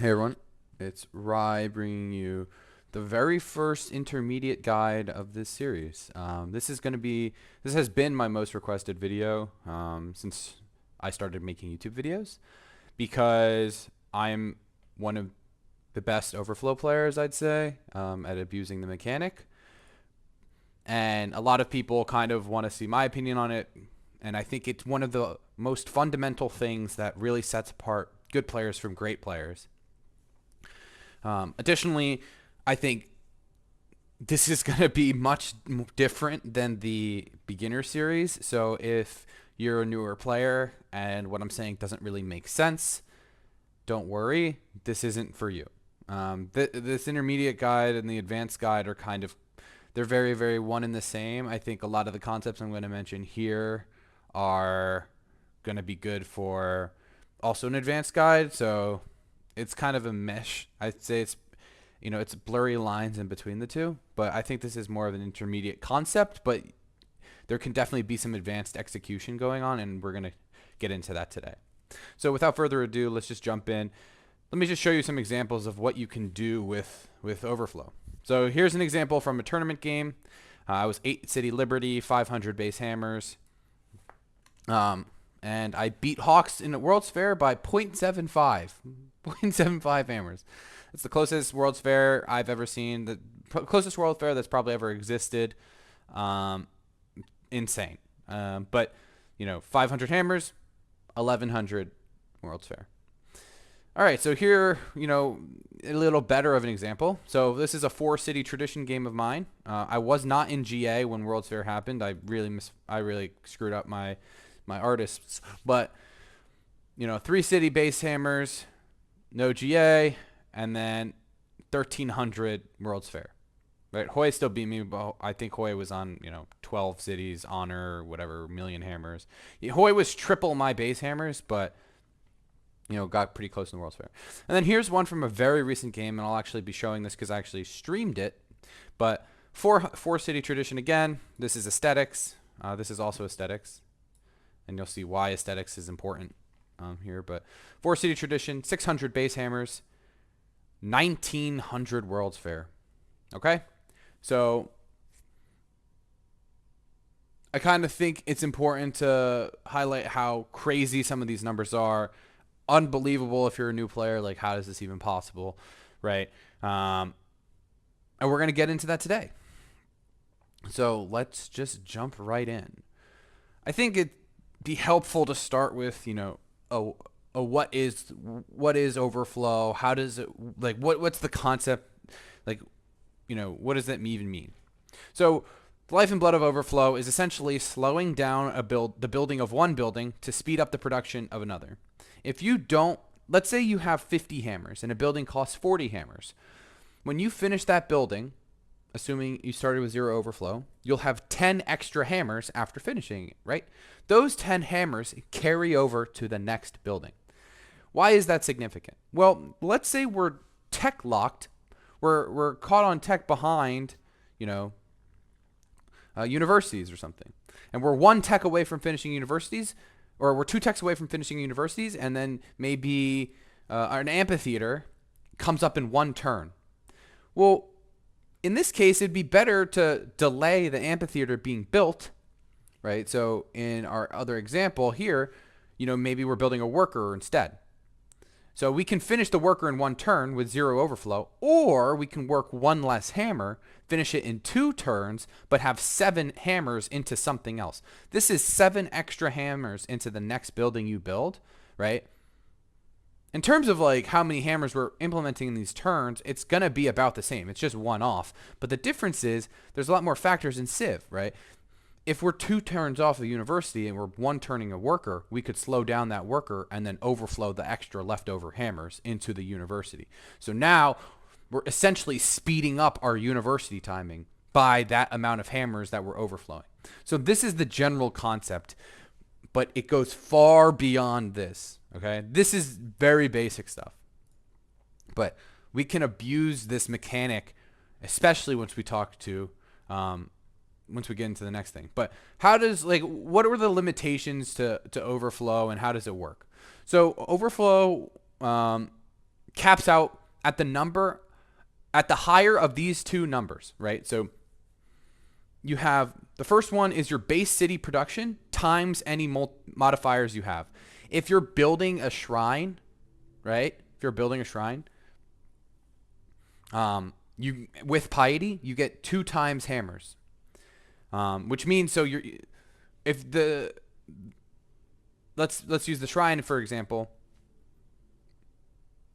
Hey everyone, it's Rye bringing you the very first intermediate guide of this series. This has been my most requested video since I started making YouTube videos because I'm one of the best Overflow players, I'd say, at abusing the mechanic. And a lot of people kind of want to see my opinion on it. And I think it's one of the most fundamental things that really sets apart good players from great players. Additionally, I think this is going to be much different than the beginner series. So if you're a newer player and what I'm saying doesn't really make sense, don't worry. This isn't for you. This intermediate guide and the advanced guide are they're very, very one and the same. I think a lot of the concepts I'm going to mention here are going to be good for also an advanced guide. So it's kind of a mesh. I'd say it's blurry lines in between the two, but I think this is more of an intermediate concept, but there can definitely be some advanced execution going on, and we're going to get into that today. So without further ado, let's just jump in. Let me just show you some examples of what you can do with Overflow. So here's an example from a tournament game. I was 8 City Liberty, 500 base hammers. And I beat Hawks in the World's Fair by 0.75. 0.75 hammers. It's the closest World's Fair I've ever seen. The closest World Fair that's probably ever existed. Um, Insane. But, 500 hammers, 1100 World's Fair. All right, so here, a little better of an example. So this is a 4-city tradition game of mine. I was not in GA when World's Fair happened. I really screwed up my artists. But, 3-city base hammers, no GA, and then 1300 World's Fair. Right, Hoy still beat me, but I think Hoy was on 12 cities, honor, whatever, million hammers. Hoy was triple my base hammers, but got pretty close in the World's Fair. And then here's one from a very recent game, and I'll actually be showing this because I actually streamed it. But four city tradition again. This is aesthetics. This is also aesthetics, and you'll see why aesthetics is important here. But 4-city tradition, 600 base hammers, 1900 World's Fair. Okay, so I kind of think it's important to highlight how crazy some of these numbers are. Unbelievable if you're a new player. Like, how is this even possible, right? And we're going to get into that today. So let's just jump right in. I think it'd be helpful to start with, what is overflow? How does it, like, what's the concept? Like, what does that even mean? So the life and blood of overflow is essentially slowing down the building of one building to speed up the production of another. If you don't, let's say you have 50 hammers and a building costs 40 hammers. When you finish that building, assuming you started with 0 overflow, you'll have 10 extra hammers after finishing it, right? Those 10 hammers carry over to the next building. Why is that significant? Well, let's say we're tech locked. We're caught on tech behind, universities or something. And we're one tech away from finishing universities, or we're 2 techs away from finishing universities, and then maybe an amphitheater comes up in 1 turn. Well, in this case, it'd be better to delay the amphitheater being built, right? So in our other example here, maybe we're building a worker instead. So we can finish the worker in 1 turn with 0 overflow, or we can work 1 less hammer, finish it in 2 turns, but have 7 hammers into something else. This is 7 extra hammers into the next building you build, right? In terms of like how many hammers we're implementing in these turns, it's going to be about the same. It's just 1 off. But the difference is there's a lot more factors in Civ, right? If we're 2 turns off the university and we're 1 turning a worker, we could slow down that worker and then overflow the extra leftover hammers into the university. So now we're essentially speeding up our university timing by that amount of hammers that we're overflowing. So this is the general concept, but it goes far beyond this, okay? This is very basic stuff. But we can abuse this mechanic, especially once we talk to once we get into the next thing. But what are the limitations to overflow, and how does it work? So overflow caps out at the number, at the higher of these two numbers, right? So you have the first one is your base city production times any modifiers you have. If you're building a shrine, right? If you're building a shrine, you with piety you get 2 times hammers, which means so you're if the let's use the shrine for example.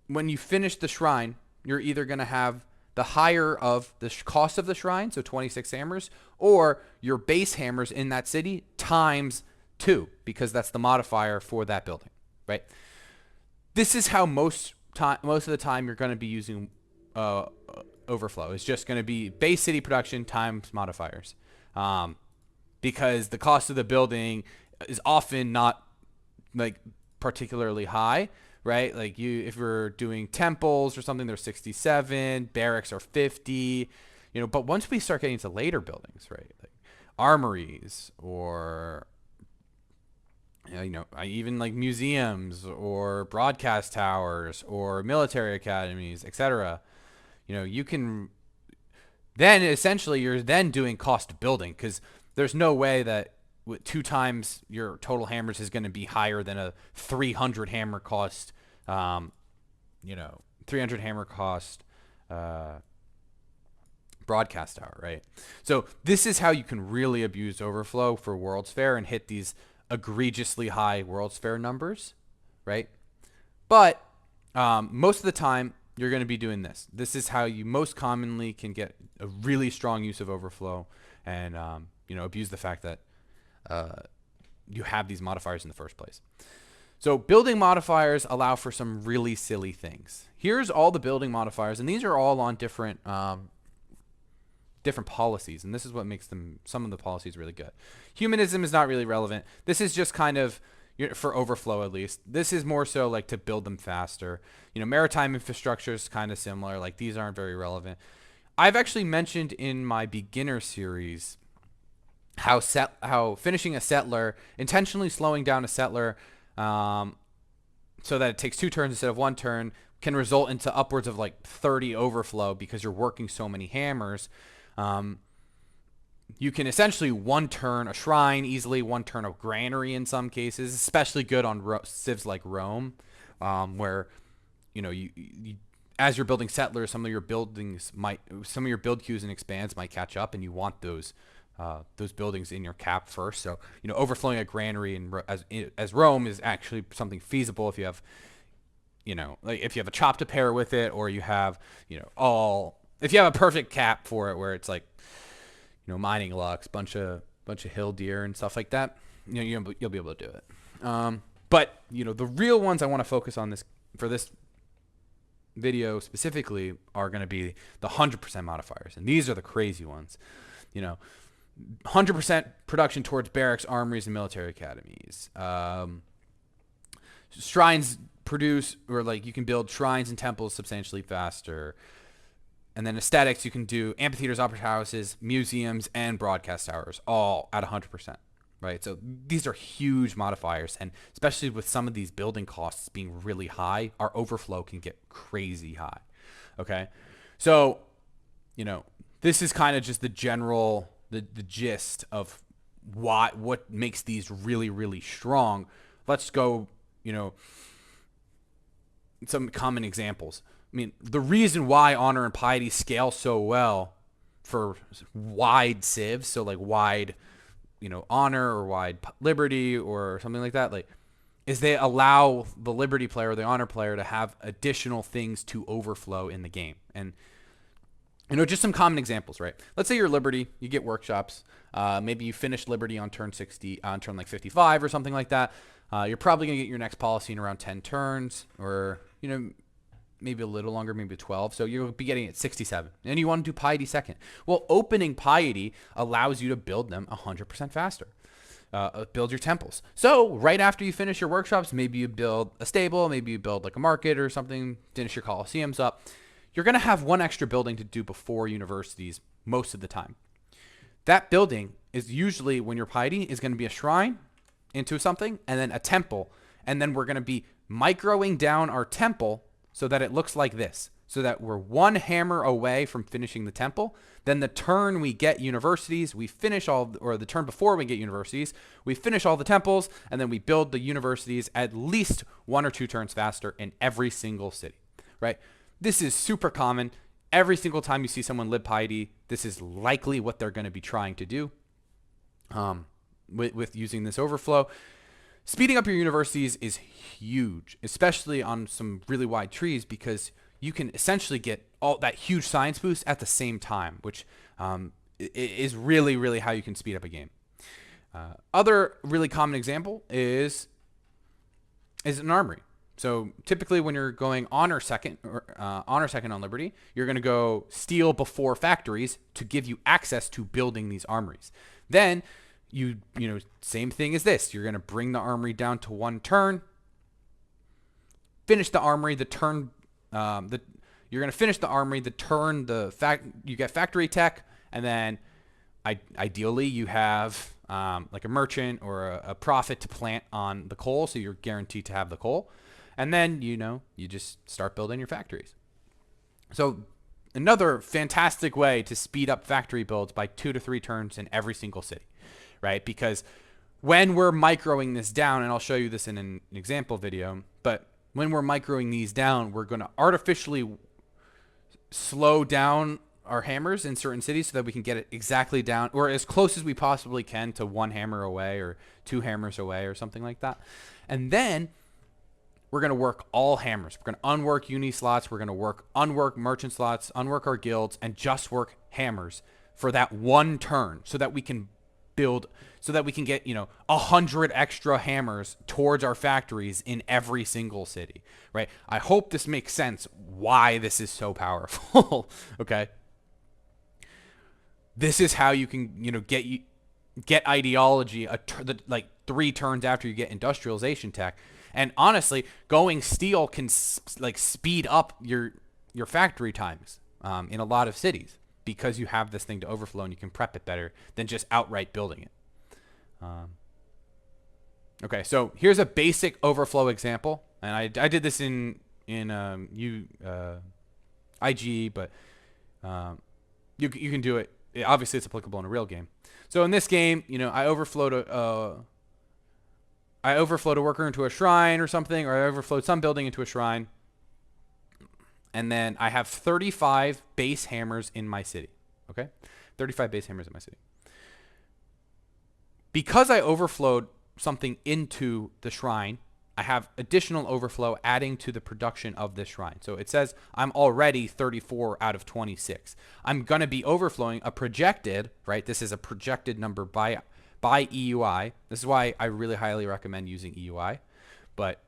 When you finish the shrine, you're either going to have the higher of the cost of the shrine, so 26 hammers, or your base hammers in that city times 2, because that's the modifier for that building, right? This is how most of the time you're going to be using Overflow. It's just going to be base city production times modifiers, because the cost of the building is often not like particularly high. Right, like if we're doing temples or something, they're 67. Barracks are 50. But once we start getting into later buildings, right, like armories or even like museums or broadcast towers or military academies, etc. You can then essentially you're then doing cost of building, because there's no way that with 2 times your total hammers is going to be higher than a 300 hammer cost, 300 hammer cost broadcast tower, right? So this is how you can really abuse Overflow for World's Fair and hit these egregiously high World's Fair numbers, right? But most of the time you're going to be doing this. This is how you most commonly can get a really strong use of Overflow and abuse the fact that you have these modifiers in the first place. So building modifiers allow for some really silly things. Here's all the building modifiers, and these are all on different policies, and this is what makes some of the policies really good. Humanism is not really relevant. This is just kind of for Overflow at least. This is more so like to build them faster. Maritime infrastructure is kind of similar. Like these aren't very relevant. I've actually mentioned in my beginner series how finishing a settler, intentionally slowing down a settler so that it takes 2 turns instead of 1 turn, can result into upwards of like 30 Overflow because you're working so many hammers. You can essentially 1 turn a shrine easily, 1 turn a granary in some cases, especially good on civs like Rome, where you as you're building settlers, some of your build queues and expands might catch up, and you want those buildings in your cap first. So overflowing a granary as Rome is actually something feasible if you have like if you have a chop to pair with it, or you have if you have a perfect cap for it where it's like mining lucks, bunch of hill deer and stuff like that, you'll be able to do it. But the real ones I want to focus on for this video specifically are going to be the 100% modifiers, and these are the crazy ones. 100% production towards barracks, armories, and military academies. Shrines produce, or like you can build shrines and temples substantially faster. And then aesthetics, you can do amphitheaters, opera houses, museums, and broadcast towers, all at 100%, right? So these are huge modifiers, and especially with some of these building costs being really high, our Overflow can get crazy high, okay? So, this is kind of just the general, the gist of what makes these really, really strong. Let's go, some common examples. I mean, the reason why honor and piety scale so well for wide civs, so like wide, honor or wide liberty or something like that, like, is they allow the liberty player or the honor player to have additional things to overflow in the game. And just some common examples, right? Let's say you're liberty, you get workshops. Maybe you finish liberty on turn 60, on turn like 55 or something like that. You're probably gonna get your next policy in around 10 turns, or maybe a little longer, maybe 12. So you'll be getting it 67, and you want to do piety second. Well, opening piety allows you to build them 100% faster. Build your temples. So right after you finish your workshops, maybe you build a stable, maybe you build like a market or something, finish your coliseums up. You're going to have 1 extra building to do before universities most of the time. That building is usually, when your piety, is going to be a shrine into something, and then a temple, and then we're going to be microing down our temple so that it looks like this, so that we're one hammer away from finishing the temple. Then the turn we get universities, we finish all, or the turn before we get universities, we finish all the temples, and then we build the universities at least 1 or 2 turns faster in every single city, right? This is super common. Every single time you see someone lib piety, this is likely what they're going to be trying to do with using this overflow. Speeding up your universities is huge, especially on some really wide trees, because you can essentially get all that huge science boost at the same time, which is really, really how you can speed up a game. Other really common example is an armory. So typically when you're going honor second on Liberty, you're going to go steal before factories to give you access to building these armories. Then you know, same thing as this. You're going to bring the armory down to 1 turn, finish the armory, the turn, you're going to finish the armory, the turn, you get factory tech, and then ideally you have like a merchant or a prophet to plant on the coal, so you're guaranteed to have the coal. And then, you know, you just start building your factories. So another fantastic way to speed up factory builds by 2 to 3 turns in every single city, right? Because when we're microing this down, and I'll show you this in an example video, but when we're microing these down, we're going to artificially slow down our hammers in certain cities so that we can get it exactly down, or as close as we possibly can to 1 hammer away or 2 hammers away or something like that. And then we're going to work all hammers. We're going to unwork uni slots. We're going to unwork merchant slots, unwork our guilds, and just work hammers for that 1 turn so that we can build, so that we can get, you know, 100 extra hammers towards our factories in every single city, right? I hope this makes sense why this is so powerful. Okay. This is how you can, you know, get ideology like 3 turns after you get industrialization tech. And honestly, going steel can like speed up your factory times in a lot of cities, because you have this thing to overflow and you can prep it better than just outright building it. Okay, so here's a basic overflow example, and I did this in IG, but you can do it. Obviously, it's applicable in a real game. So in this game, you know, I overflowed a worker into a shrine or something, or I overflowed some building into a shrine. And then I have 35 base hammers in my city. Okay? 35 base hammers in my city. Because I overflowed something into the shrine, I have additional overflow adding to the production of this shrine. So it says I'm already 34 out of 26. I'm going to be overflowing a projected, right? This is a projected number by EUI. This is why I really highly recommend using EUI. But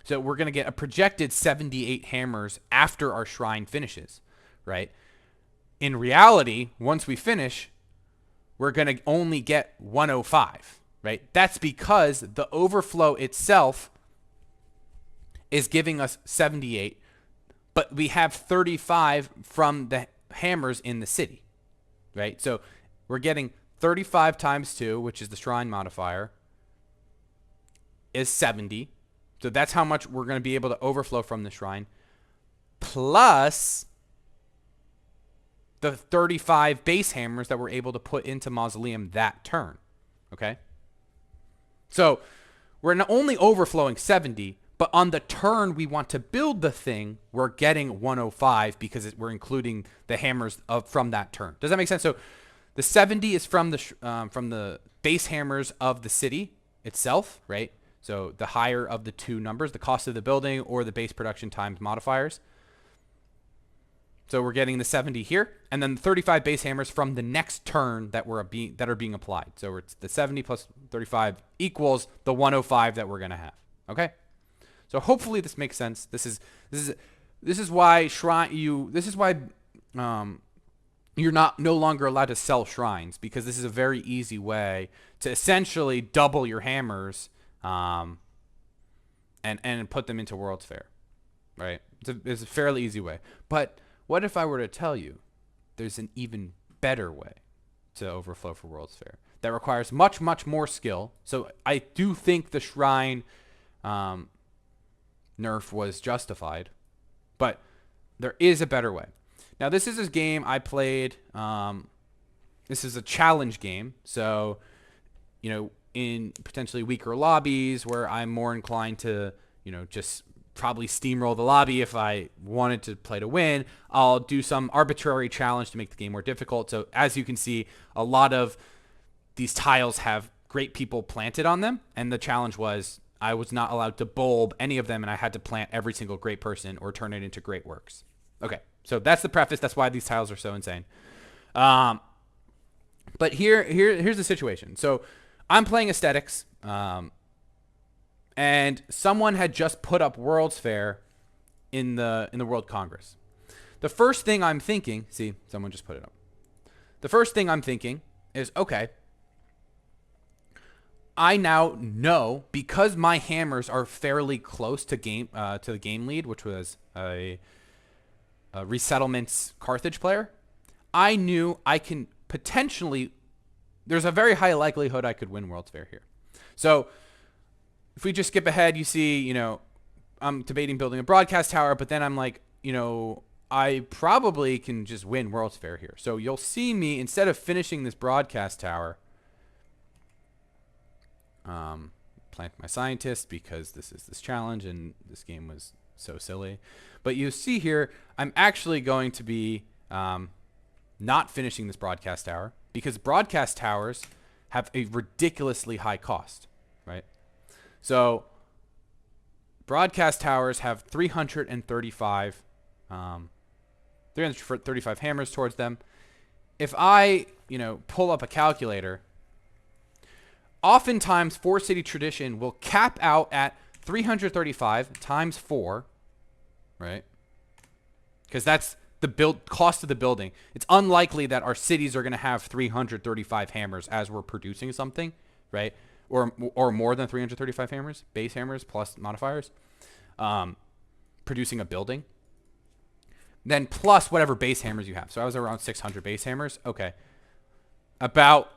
so we're going to get a projected 78 hammers after our shrine finishes, right? In reality, once we finish, we're going to only get 105, right? That's because the overflow itself is giving us 78, but we have 35 from the hammers in the city, right? So we're getting 35 times 2, which is the shrine modifier, is 70. So that's how much we're going to be able to overflow from the shrine, plus the 35 base hammers that we're able to put into Mausoleum that turn. Okay? So we're not only overflowing 70, but on the turn we want to build the thing, we're getting 105 because we're including the hammers from that turn. Does that make sense? So the 70 is from the base hammers of the city itself, right? So the higher of the 2 numbers, the cost of the building or the base production times modifiers. So we're getting the 70 here, and then the 35 base hammers from the next turn that are being applied. So it's the 70 plus 35 equals the 105 that we're going to have. Okay? So hopefully this makes sense. This is why you're no longer allowed to sell shrines, because this is a very easy way to essentially double your hammers and put them into World's Fair, right? It's a fairly easy way. But what if I were to tell you there's an even better way to overflow for World's Fair that requires much, much more skill? So I do think the shrine nerf was justified, But there is a better way. Now, this is a game I played. This is a challenge game. So, in potentially weaker lobbies where I'm more inclined to, just probably steamroll the lobby if I wanted to play to win, I'll do some arbitrary challenge to make the game more difficult. So as you can see, a lot of these tiles have great people planted on them, and the challenge was I was not allowed to bulb any of them, and I had to plant every single great person or turn it into great works. Okay, so that's the preface. That's why these tiles are so insane. But here's the situation. So I'm playing aesthetics, and someone had just put up World's Fair in the World Congress. The first thing I'm thinking, see, someone just put it up. The first thing I'm thinking is, okay, I now know, because my hammers are fairly close to the game lead, which was a resettlements Carthage player. I knew I can potentially, there's a very high likelihood I could win World's Fair here. So if we just skip ahead, you see, I'm debating building a broadcast tower, but then I'm like, I probably can just win World's Fair here. So you'll see me, instead of finishing this broadcast tower, plant my scientist, because this is this challenge and this game was so silly. But you see here, I'm actually going to be not finishing this broadcast tower, because broadcast towers have a ridiculously high cost, right? So broadcast towers have 335 hammers towards them. If I, pull up a calculator, oftentimes 4-city tradition will cap out at 335 times 4, right? Because that's the cost of the building. It's unlikely that our cities are going to have 335 hammers as we're producing something, right? Or more than 335 hammers, base hammers plus modifiers, producing a building. Then plus whatever base hammers you have. So I was around 600 base hammers. Okay. About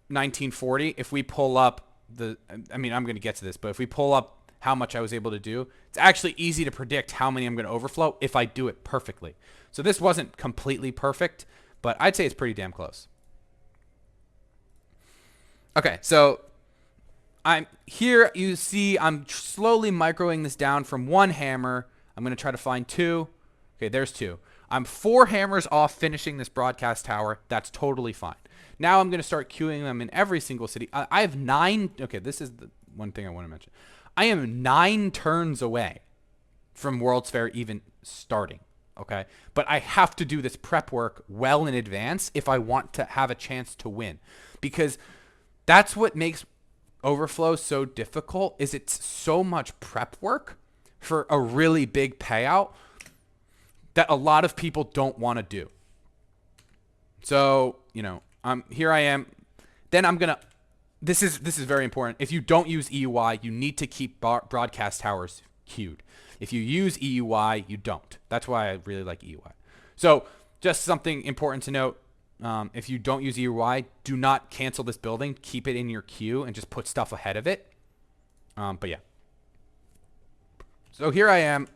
1940, if we pull up I'm going to get to this, but if we pull up how much I was able to do, it's actually easy to predict how many I'm going to overflow if I do it perfectly. So this wasn't completely perfect, but I'd say it's pretty damn close. Okay, so I'm here. You see I'm slowly microing this down from 1 hammer. I'm going to try to find 2. Okay, there's 2. I'm 4 hammers off finishing this broadcast tower. That's totally fine. Now I'm going to start queuing them in every single city. I have 9. Okay, this is the one thing I want to mention. I am 9 turns away from World's Fair even starting. Okay, but I have to do this prep work well in advance if I want to have a chance to win, because that's what makes Overflow so difficult. Is it's so much prep work for a really big payout that a lot of people don't want to do. So, here I am. Then I'm going to, this is very important. If you don't use EUI, you need to keep broadcast towers queued. If you use EUI, you don't. That's why I really like EUI. So just something important to note. If you don't use EUI, do not cancel this building. Keep it in your queue and just put stuff ahead of it. But yeah. So here I am.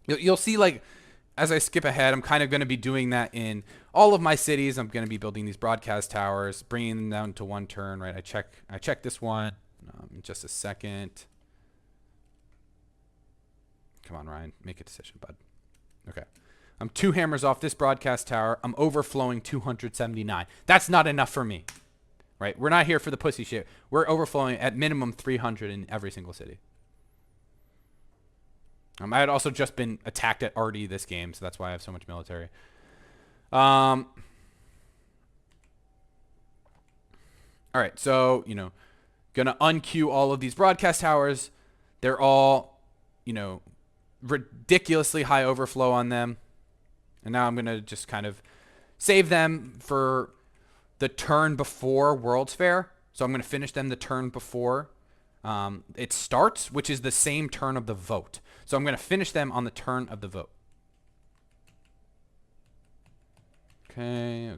You'll see, like, as I skip ahead, I'm kind of going to be doing that in all of my cities. I'm going to be building these broadcast towers, bringing them down to 1 turn, right? I check this one in just a second. Come on, Ryan, make a decision, bud. Okay. I'm 2 hammers off this broadcast tower. I'm overflowing 279. That's not enough for me, right? We're not here for the pussy shit. We're overflowing at minimum 300 in every single city. I had also just been attacked at RD this game, so that's why I have so much military. All right, so, gonna unqueue all of these broadcast towers. They're all, ridiculously high overflow on them. And now I'm gonna just kind of save them for the turn before World's Fair. So I'm gonna finish them the turn before it starts, which is the same turn of the vote. So I'm going to finish them on the turn of the vote. Okay.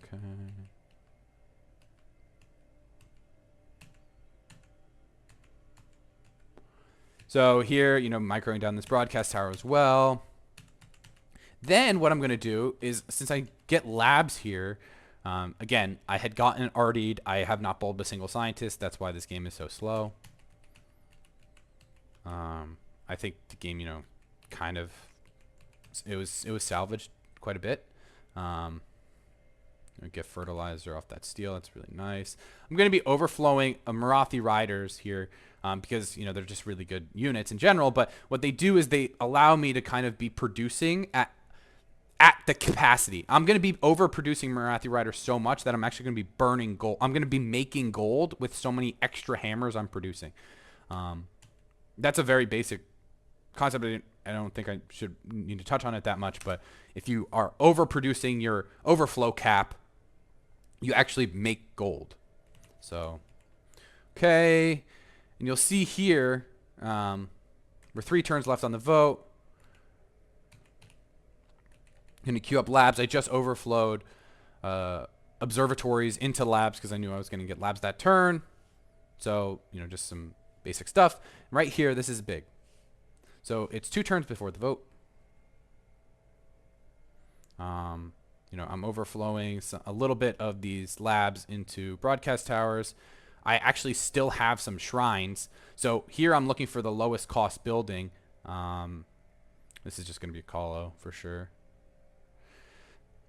So here, microing down this broadcast tower as well. Then what I'm going to do is, since I get labs here, again, I had gotten RD'd. I have not bowled a single scientist. That's why this game is so slow. I think the game, kind of, it was salvaged quite a bit. Get fertilizer off that steel. That's really nice. I'm going to be overflowing Marathi Riders here because, they're just really good units in general. But what they do is they allow me to kind of be producing at the capacity. I'm going to be overproducing Marathi Riders so much that I'm actually going to be burning gold. I'm going to be making gold with so many extra hammers I'm producing. That's a very basic concept. I don't think I should need to touch on it that much, but if you are overproducing your overflow cap, you actually make gold. So, okay. And you'll see here, we're 3 turns left on the vote. Going to queue up labs. I just overflowed observatories into labs because I knew I was going to get labs that turn. So, just some basic stuff. Right here, this is big. So it's 2 turns before the vote. I'm overflowing a little bit of these labs into broadcast towers. I actually still have some shrines. So here I'm looking for the lowest cost building. This is just going to be a colo for sure.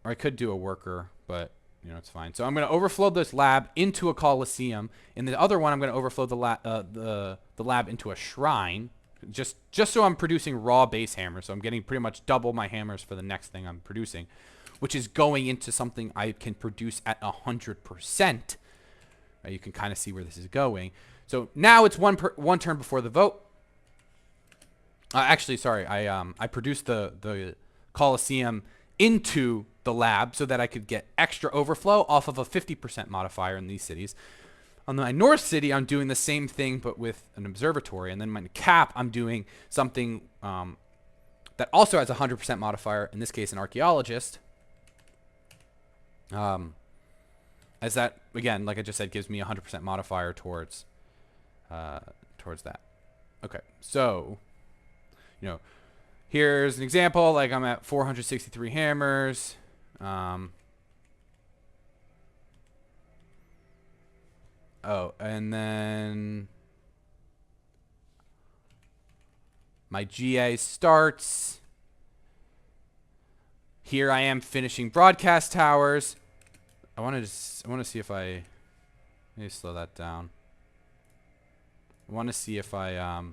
Or I could do a worker, but it's fine. So I'm going to overflow this lab into a coliseum. In the other one, I'm going to overflow the lab into a shrine. Just so I'm producing raw base hammers. So I'm getting pretty much double my hammers for the next thing I'm producing, which is going into something I can produce at 100%. You can kind of see where this is going. So now it's one turn before the vote. Actually, sorry, I produced the Coliseum into the lab so that I could get extra overflow off of a 50% modifier in these cities. On my north city, I'm doing the same thing, but with an observatory. And then my cap, I'm doing something that also has a 100% modifier, in this case, an archaeologist. As that, again, like I just said, gives me a 100% modifier towards that. Okay, so, here's an example. Like I'm at 463 hammers. And then my GA starts. Here I am finishing broadcast towers. I want to see if let me slow that down. I want to see if I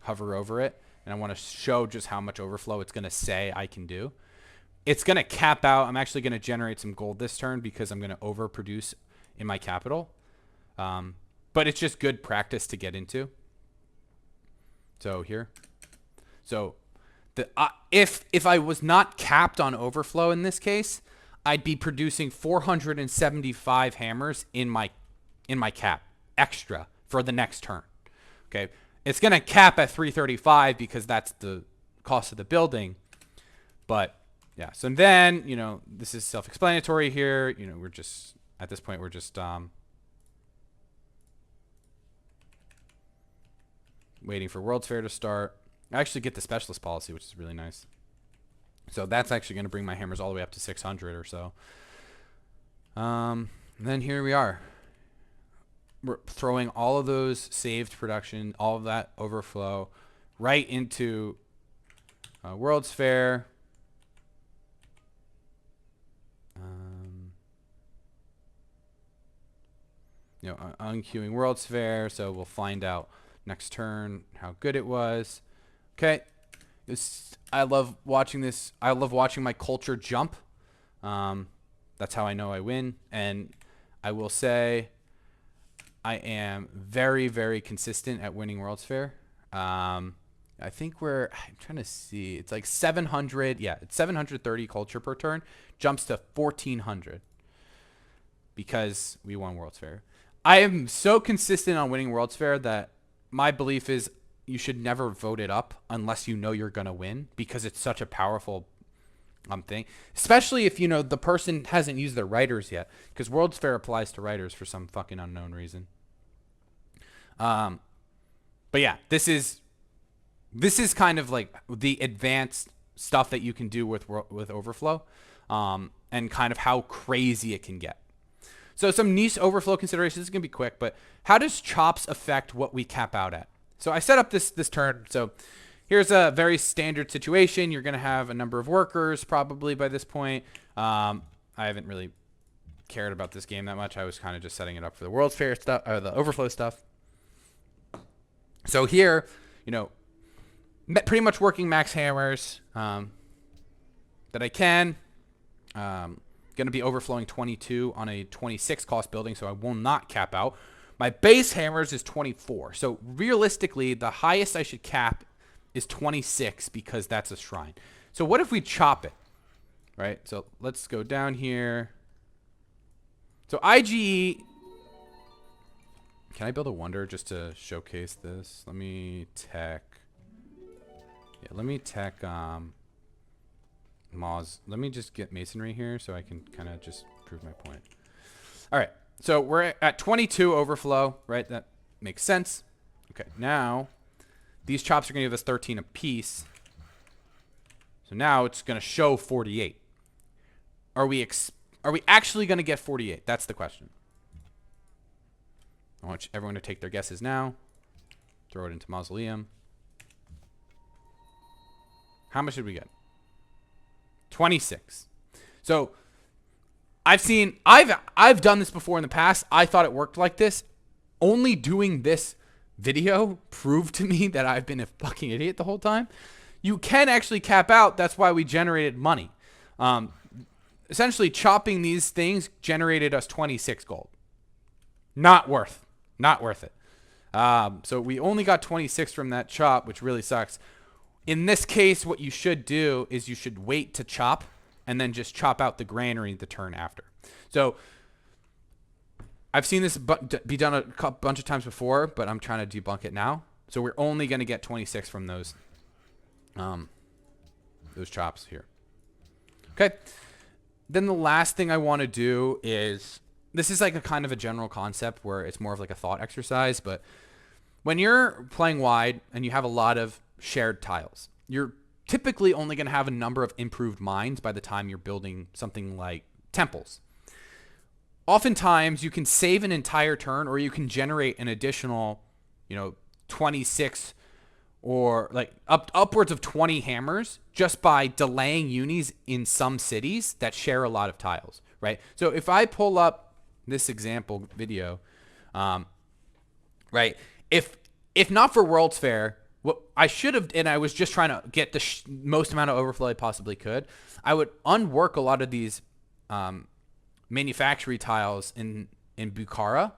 hover over it, and I want to show just how much overflow it's going to say I can do. It's going to cap out. I'm actually going to generate some gold this turn because I'm going to overproduce in my capital. But it's just good practice to get into. So here. So if I was not capped on overflow in this case, I'd be producing 475 hammers in my cap extra for the next turn. Okay. It's going to cap at 335 because that's the cost of the building. But yeah. So then, this is self-explanatory here. We're just, at this point, we're just, waiting for World's Fair to start. I actually get the specialist policy, which is really nice. So that's actually going to bring my hammers all the way up to 600 or so. And then here we are. We're throwing all of those saved production, all of that overflow, right into World's Fair. Unqueuing World's Fair, so we'll find out next turn how good it was. Okay. I love watching this. I love watching my culture jump. That's how I know I win. And I will say I am very, very consistent at winning World's Fair. I think I'm trying to see. It's like 700. Yeah, it's 730 culture per turn. Jumps to 1,400 because we won World's Fair. I am so consistent on winning World's Fair that my belief is you should never vote it up unless you know you're going to win, because it's such a powerful thing, especially if, the person hasn't used their writers yet, because World's Fair applies to writers for some fucking unknown reason. But yeah, this is kind of like the advanced stuff that you can do with Overflow, and kind of how crazy it can get. So some niche Overflow considerations. This is gonna be quick, but how does chops affect what we cap out at? So I set up this turn. So here's a very standard situation. You're gonna have a number of workers probably by this point. I haven't really cared about this game that much. I was kind of just setting it up for the World's Fair stuff, or the Overflow stuff. So here, pretty much working max hammers that I can. Going to be overflowing 22 on a 26 cost building, so I will not cap out. My base hammers is 24. So realistically, the highest I should cap is 26 because that's a shrine. So what if we chop it, right? So let's go down here. So IGE, can I build a wonder just to showcase this? Let me tech Moz. Let me just get masonry here so I can kind of just prove my point. All right, so we're at 22 overflow, right? That makes sense. Okay, now these chops are going to give us 13 apiece. So now it's going to show 48. Are we actually going to get 48? That's the question. I want everyone to take their guesses now. Throw it into Mausoleum. How much did we get? 26. So I've done this before in the past. I thought it worked like this. Only doing this video proved to me that I've been a fucking idiot the whole time. You can actually cap out. That's why we generated money. Essentially, chopping these things generated us 26 gold. Not worth it. So we only got 26 from that chop, which really sucks. In this case, what you should do is you should wait to chop and then just chop out the granary the turn after. So I've seen this be done a bunch of times before, but I'm trying to debunk it now. So we're only going to get 26 from those chops here. Okay. Then the last thing I want to do is, this is like a kind of a general concept where it's more of like a thought exercise, but when you're playing wide and you have a lot of shared tiles, you're typically only going to have a number of improved mines by the time you're building something like temples. Oftentimes you can save an entire turn, or you can generate an additional 26 or like upwards of 20 hammers just by delaying unis in some cities that share a lot of tiles, right? So if I pull up this example video, right, if not for World's Fair, what I should have, and I was just trying to get the most amount of overflow I possibly could, I would unwork a lot of these manufactory tiles in Bukhara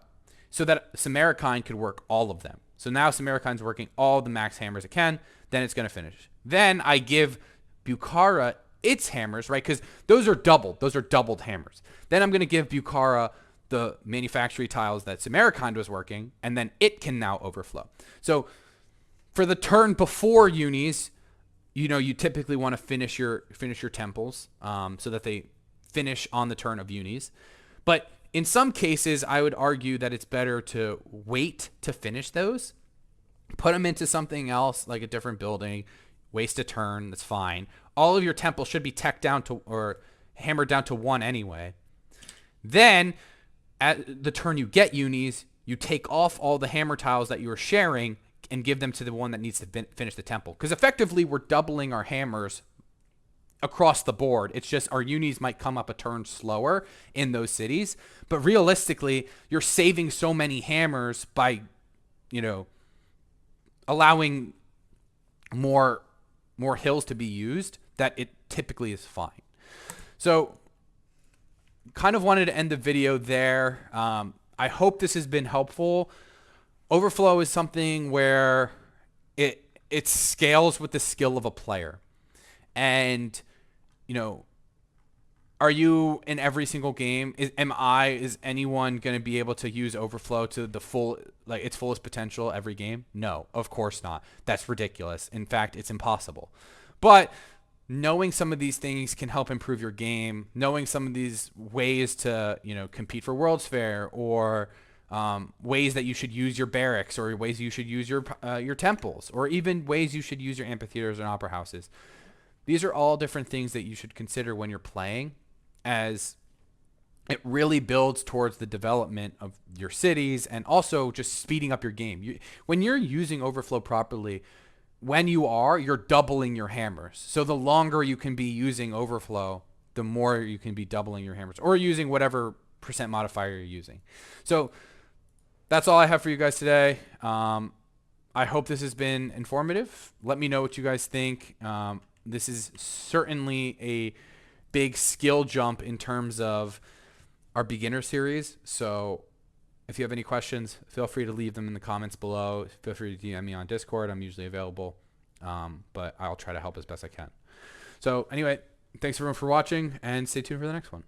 so that Samarkand could work all of them. So now Samarkand's working all the max hammers it can, then it's going to finish. Then I give Bukhara its hammers, right? Because those are doubled. Those are doubled hammers. Then I'm going to give Bukhara the manufactory tiles that Samarkand was working, and then it can now overflow. So for the turn before unis, you typically want to finish your temples so that they finish on the turn of unis. But in some cases, I would argue that it's better to wait to finish those, put them into something else like a different building, waste a turn. That's fine. All of your temples should be teched down to, or hammered down to 1 anyway. Then at the turn you get unis, you take off all the hammer tiles that you were sharing and give them to the one that needs to finish the temple. Because effectively, we're doubling our hammers across the board. It's just our unis might come up a turn slower in those cities. But realistically, you're saving so many hammers by, allowing more hills to be used that it typically is fine. So kind of wanted to end the video there. I hope this has been helpful. Overflow is something where it scales with the skill of a player. And, are you in every single game? Is anyone going to be able to use Overflow to the its fullest potential every game? No, of course not. That's ridiculous. In fact, it's impossible. But knowing some of these things can help improve your game. Knowing some of these ways to, compete for World's Fair, or ways that you should use your barracks, or ways you should use your temples, or even ways you should use your amphitheaters and opera houses. These are all different things that you should consider when you're playing, as it really builds towards the development of your cities and also just speeding up your game. When you're using Overflow properly, you're doubling your hammers. So the longer you can be using Overflow, the more you can be doubling your hammers or using whatever percent modifier you're using. So that's all I have for you guys today. I hope this has been informative. Let me know what you guys think. This is certainly a big skill jump in terms of our beginner series. So if you have any questions, feel free to leave them in the comments below. Feel free to DM me on Discord. I'm usually available, but I'll try to help as best I can. So anyway, thanks everyone for watching, and stay tuned for the next one.